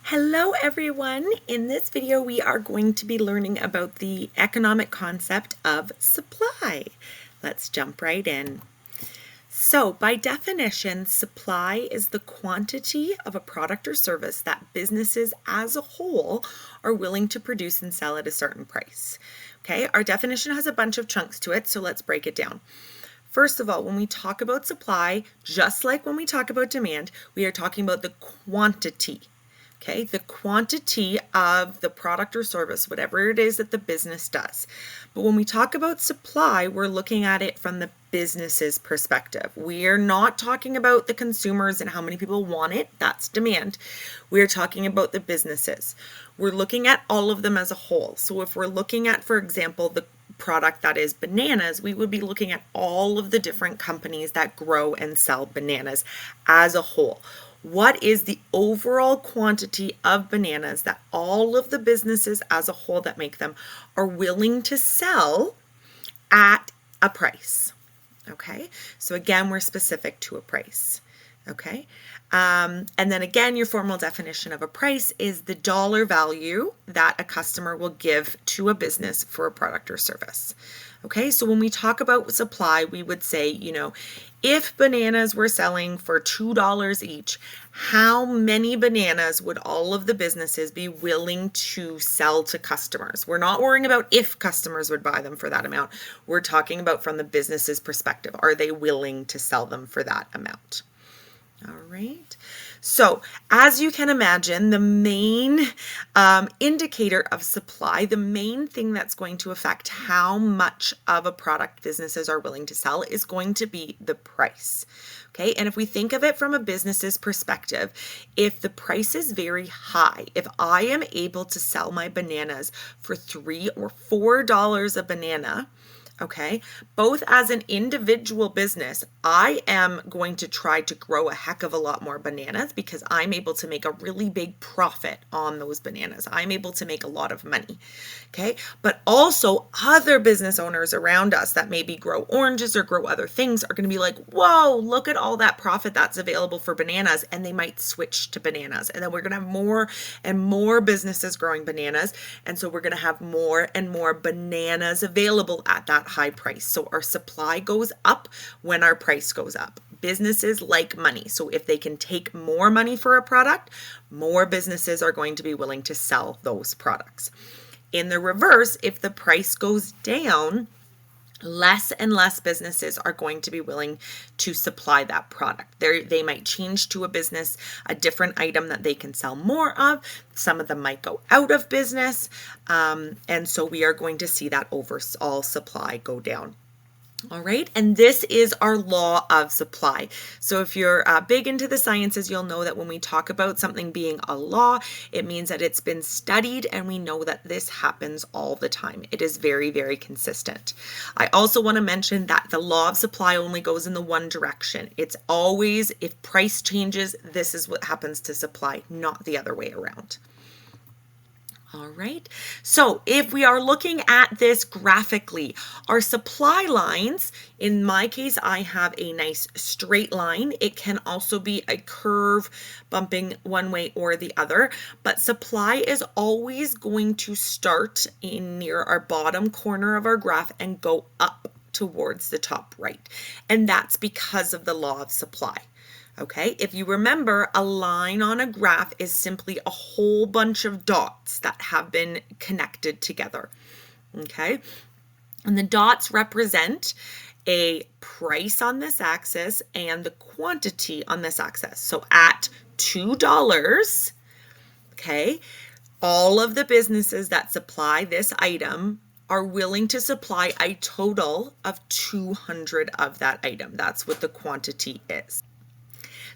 Hello everyone! In this video we are going to be learning about the economic concept of supply. Let's jump right in. So by definition, supply is the quantity of a product or service that businesses as a whole are willing to produce and sell at a certain price. Okay, our definition has a bunch of chunks to it, so let's break it down. First of all, when we talk about supply, just like when we talk about demand, we are talking about the quantity. Okay, the quantity of the product or service, whatever it is that the business does. But when we talk about supply, we're looking at it from the business's perspective. We are not talking about the consumers and how many people want it. That's demand. We're talking about the businesses. We're looking at all of them as a whole. So if we're looking at, for example, the product that is bananas, we would be looking at all of the different companies that grow and sell bananas as a whole. What is the overall quantity of bananas that all of the businesses as a whole that make them are willing to sell at a price? Okay, so again, we're specific to a price. Okay, and then again, your formal definition of a price is the dollar value that a customer will give to a business for a product or service. Okay, so when we talk about supply, we would say, if bananas were selling for $2 each, how many bananas would all of the businesses be willing to sell to customers? We're not worrying about if customers would buy them for that amount. We're talking about from the business's perspective. Are they willing to sell them for that amount? All right. So as you can imagine, the main indicator of supply, the main thing that's going to affect how much of a product businesses are willing to sell is going to be the price. Okay, and if we think of it from a business's perspective, if the price is very high, if I am able to sell my bananas for $3 or $4 a banana, okay, both as an individual business, I am going to try to grow a heck of a lot more bananas because I'm able to make a really big profit on those bananas. I'm able to make a lot of money, okay? But also other business owners around us that maybe grow oranges or grow other things are going to be like, whoa, look at all that profit that's available for bananas, and they might switch to bananas. And then we're going to have more and more businesses growing bananas, and so we're going to have more and more bananas available at that high price. So our supply goes up when our price goes up. Businesses like money. So if they can take more money for a product, more businesses are going to be willing to sell those products. In the reverse, if the price goes down, less and less businesses are going to be willing to supply that product. They might change to a business, a different item that they can sell more of. Some of them might go out of business. And so we are going to see that overall supply go down. All right, and this is our law of supply. So if you're big into the sciences, you'll know that when we talk about something being a law, it means that it's been studied and we know that this happens all the time. It is very, very consistent. I also want to mention that the law of supply only goes in the one direction. It's always, if price changes, this is what happens to supply, not the other way around. All right, so if we are looking at this graphically, our supply lines, in my case, I have a nice straight line. It can also be a curve bumping one way or the other, but supply is always going to start in near our bottom corner of our graph and go up towards the top right. And that's because of the law of supply. Okay, if you remember, a line on a graph is simply a whole bunch of dots that have been connected together. Okay, and the dots represent a price on this axis and the quantity on this axis. So at $2, okay, all of the businesses that supply this item are willing to supply a total of 200 of that item. That's what the quantity is.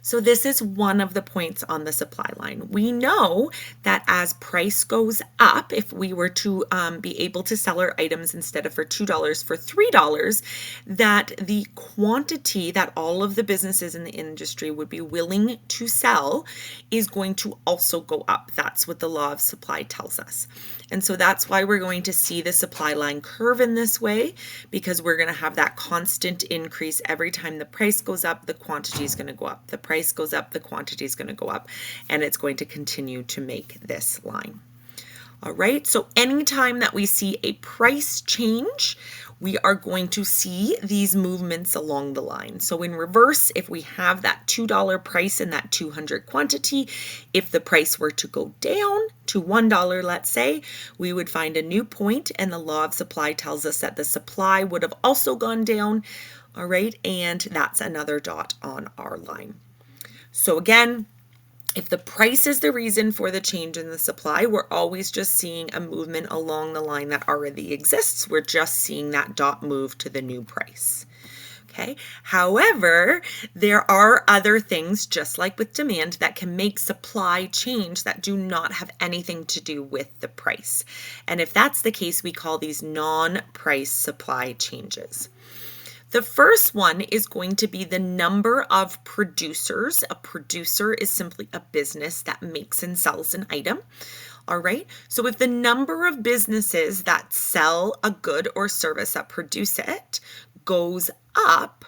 So this is one of the points on the supply line. We know that as price goes up, if we were to be able to sell our items instead of for $2 for $3, that the quantity that all of the businesses in the industry would be willing to sell is going to also go up. That's what the law of supply tells us. And so that's why we're going to see the supply line curve in this way, because we're going to have that constant increase every time the price goes up, the quantity is going to go up. The price goes up, the quantity is going to go up, and it's going to continue to make this line. All right, so anytime that we see a price change, we are going to see these movements along the line. So in reverse, if we have that $2 price in that 200 quantity, if the price were to go down to $1, let's say, we would find a new point, and the law of supply tells us that the supply would have also gone down. All right, and that's another dot on our line. So again, if the price is the reason for the change in the supply, we're always just seeing a movement along the line that already exists. We're just seeing that dot move to the new price. Okay. However, there are other things, just like with demand, that can make supply change that do not have anything to do with the price. And if that's the case, we call these non-price supply changes. The first one is going to be the number of producers. A producer is simply a business that makes and sells an item. All right. So if the number of businesses that sell a good or service that produce it goes up,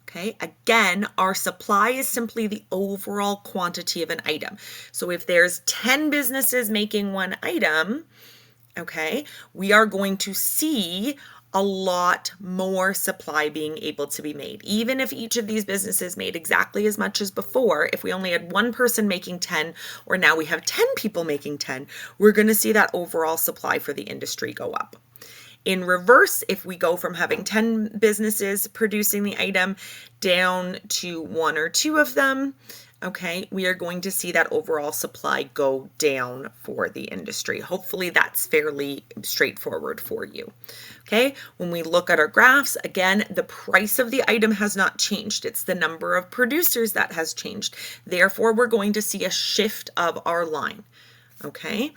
okay, again, our supply is simply the overall quantity of an item. So if there's 10 businesses making one item, okay, we are going to see a lot more supply being able to be made. Even if each of these businesses made exactly as much as before, if we only had one person making 10, or now we have 10 people making 10, we're going to see that overall supply for the industry go up. In reverse, if we go from having 10 businesses producing the item down to one or two of them, okay, we are going to see that overall supply go down for the industry. Hopefully that's fairly straightforward for you. Okay, when we look at our graphs, again, the price of the item has not changed. It's the number of producers that has changed. Therefore, we're going to see a shift of our line. Okay,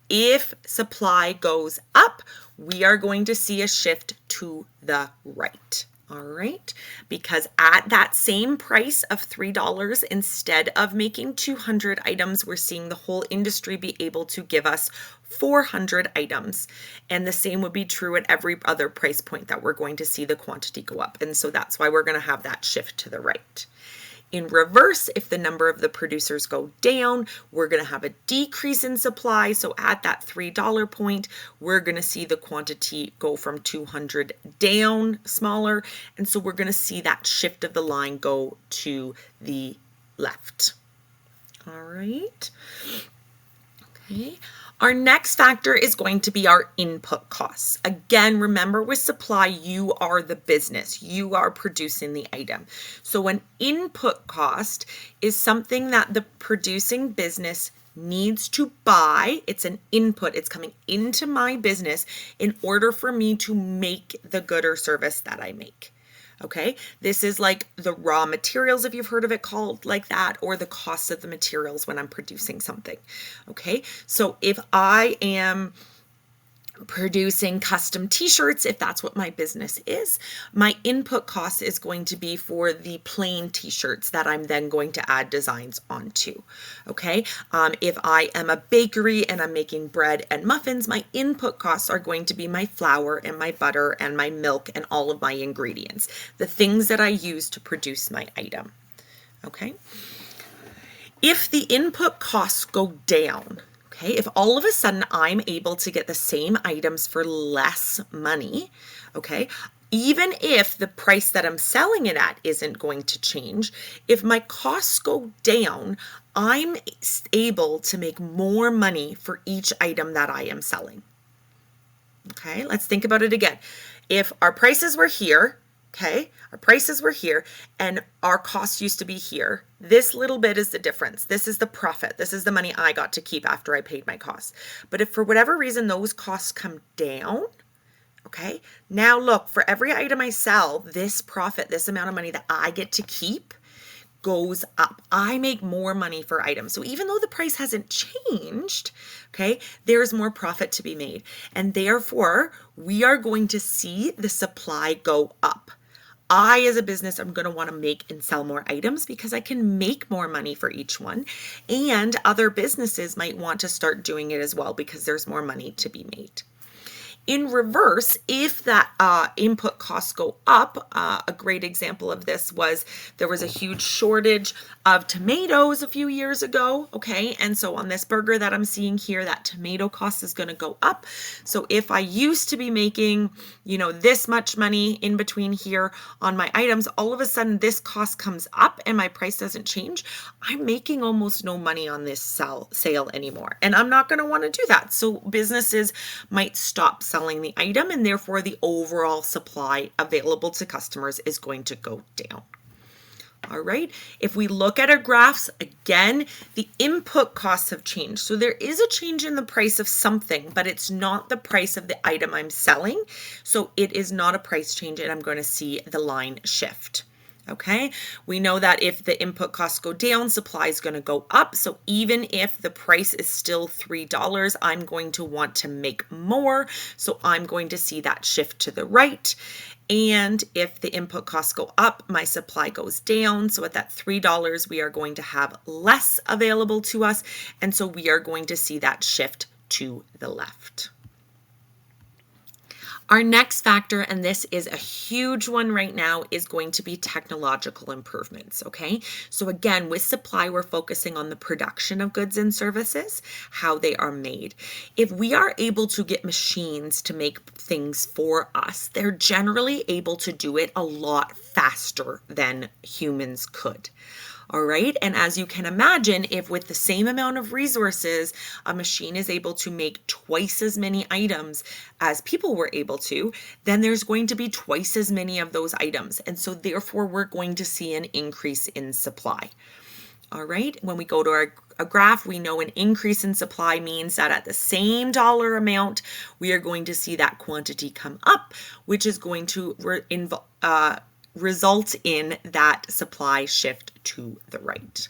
if supply goes up, we are going to see a shift to the right. All right, because at that same price of $3, instead of making 200 items, we're seeing the whole industry be able to give us 400 items. And the same would be true at every other price point that we're going to see the quantity go up. And so that's why we're going to have that shift to the right. In reverse, if the number of the producers go down, we're going to have a decrease in supply. So at that $3 point, we're going to see the quantity go from 200 down smaller. And so we're going to see that shift of the line go to the left. All right. Okay. Our next factor is going to be our input costs. Again, remember with supply, you are the business. You are producing the item. So an input cost is something that the producing business needs to buy. It's an input. It's coming into my business in order for me to make the good or service that I make. Okay, this is like the raw materials, if you've heard of it called like that, or the cost of the materials when I'm producing something. Okay, so if I am producing custom t-shirts, if that's what my business is, my input cost is going to be for the plain t-shirts that I'm then going to add designs onto. Okay, if I am a bakery and I'm making bread and muffins, my input costs are going to be my flour and my butter and my milk and all of my ingredients, the things that I use to produce my item. Okay, if the input costs go down, okay, if all of a sudden I'm able to get the same items for less money, okay, even if the price that I'm selling it at isn't going to change, if my costs go down, I'm able to make more money for each item that I am selling. Okay, let's think about it again. If our prices were here, okay, our prices were here and our costs used to be here, this little bit is the difference. This is the profit. This is the money I got to keep after I paid my costs. But if for whatever reason those costs come down, okay, now look, for every item I sell, this profit, this amount of money that I get to keep goes up. I make more money for items. So even though the price hasn't changed, okay, there's more profit to be made. And therefore, we are going to see the supply go up. I, as a business, am going to want to make and sell more items because I can make more money for each one. And other businesses might want to start doing it as well because there's more money to be made. In reverse, if that input costs go up, a great example of this was there was a huge shortage of tomatoes a few years ago, okay? And so on this burger that I'm seeing here, that tomato cost is going to go up. So if I used to be making, this much money in between here on my items, all of a sudden this cost comes up and my price doesn't change, I'm making almost no money on this sale anymore. And I'm not going to want to do that. So businesses might stop selling the item, and therefore the overall supply available to customers is going to go down. All right, if we look at our graphs, again, the input costs have changed. So there is a change in the price of something, but it's not the price of the item I'm selling. So it is not a price change, and I'm going to see the line shift. Okay, we know that if the input costs go down, supply is going to go up. So even if the price is still $3, I'm going to want to make more. So I'm going to see that shift to the right. And if the input costs go up, my supply goes down. So at that $3, we are going to have less available to us. And so we are going to see that shift to the left. Our next factor, and this is a huge one right now, is going to be technological improvements, okay? So again, with supply, we're focusing on the production of goods and services, how they are made. If we are able to get machines to make things for us, they're generally able to do it a lot faster than humans could. All right. And as you can imagine, if with the same amount of resources, a machine is able to make twice as many items as people were able to, then there's going to be twice as many of those items. And so therefore, we're going to see an increase in supply. All right. When we go to a graph, we know an increase in supply means that at the same dollar amount, we are going to see that quantity come up, which is going to result in that supply shift to the right.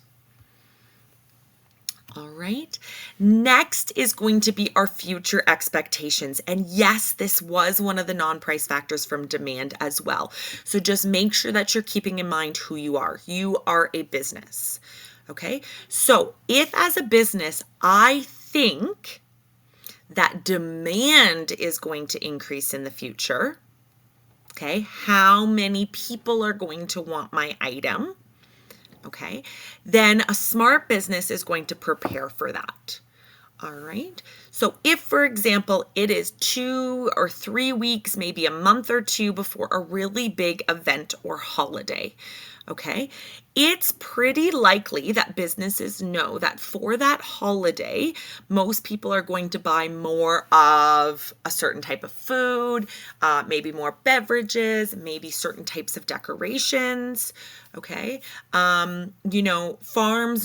All right. Next is going to be our future expectations. And yes, this was one of the non-price factors from demand as well. So just make sure that you're keeping in mind who you are. You are a business. Okay. So if as a business, I think that demand is going to increase in the future, okay, how many people are going to want my item? Okay, then a smart business is going to prepare for that. All right. So if, for example, it is 2 or 3 weeks, maybe a month or two before a really big event or holiday, okay, it's pretty likely that businesses know that for that holiday, most people are going to buy more of a certain type of food, maybe more beverages, maybe certain types of decorations. Okay. Farms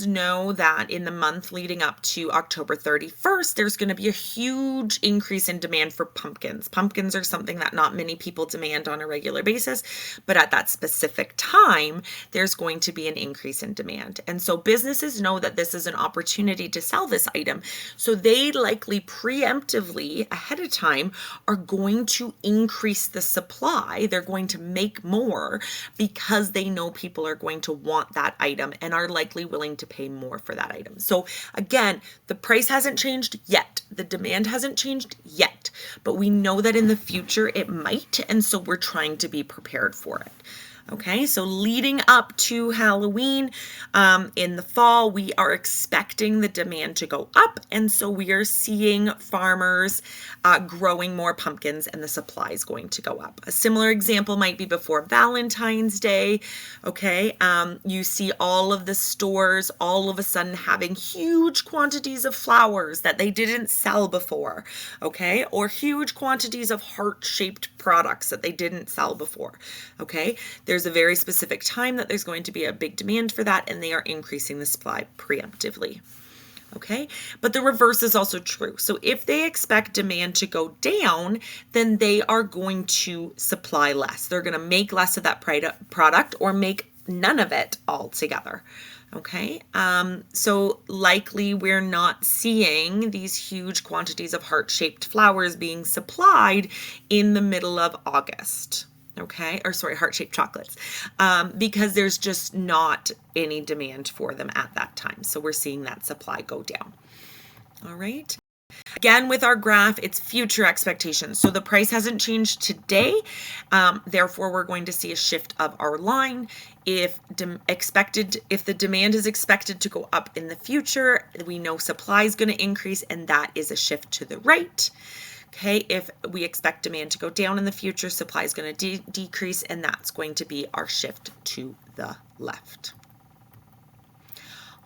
know that in the month leading up to October 31st, there's going to be a huge increase in demand for pumpkins. Pumpkins are something that not many people demand on a regular basis, but at that specific time, there's going to be an increase in demand. And so businesses know that this is an opportunity to sell this item. So they likely preemptively ahead of time are going to increase the supply. They're going to make more because they know people are going to want that item and are likely willing to pay more for that item. So again, the price hasn't changed yet. The demand hasn't changed yet, but we know that in the future it might. And so we're trying to be prepared for it. Okay, so leading up to Halloween in the fall, we are expecting the demand to go up. And so we are seeing farmers growing more pumpkins and the supply is going to go up. A similar example might be before Valentine's Day. Okay, you see all of the stores all of a sudden having huge quantities of flowers that they didn't sell before. Okay, or huge quantities of heart-shaped products that they didn't sell before. Okay, there's a very specific time that there's going to be a big demand for that, and they are increasing the supply preemptively. Okay, but the reverse is also true. So if they expect demand to go down, then they are going to supply less. They're going to make less of that product or make none of it altogether. Okay, so likely we're not seeing these huge quantities of heart-shaped flowers being supplied in the middle of August. Okay, heart-shaped chocolates, because there's just not any demand for them at that time. So we're seeing that supply go down. All right. again, with our graph, it's future expectations. So the price hasn't changed today. Therefore, we're going to see a shift of our line. If the demand is expected to go up in the future, we know supply is going to increase, and that is a shift to the right. Okay, if we expect demand to go down in the future, supply is going to decrease, and that's going to be our shift to the left.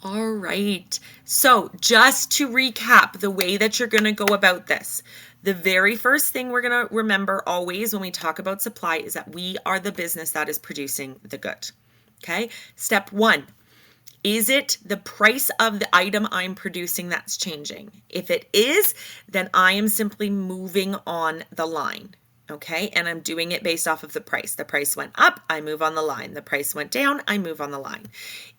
All right, so just to recap the way that you're going to go about this, the very first thing we're going to remember always when we talk about supply is that we are the business that is producing the good. Okay, step one. Is it the price of the item I'm producing that's changing? If it is, then I am simply moving on the line, okay? And I'm doing it based off of the price. The price went up, I move on the line. The price went down, I move on the line.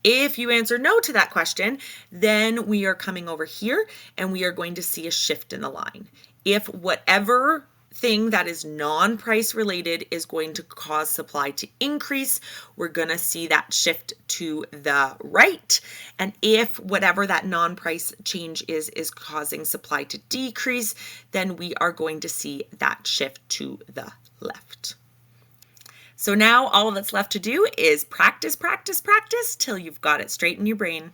If you answer no to that question, then we are coming over here and we are going to see a shift in the line. If whatever thing that is non-price related is going to cause supply to increase, we're going to see that shift to the right. And if whatever that non-price change is causing supply to decrease, then we are going to see that shift to the left. So now all that's left to do is practice, practice, practice till you've got it straight in your brain.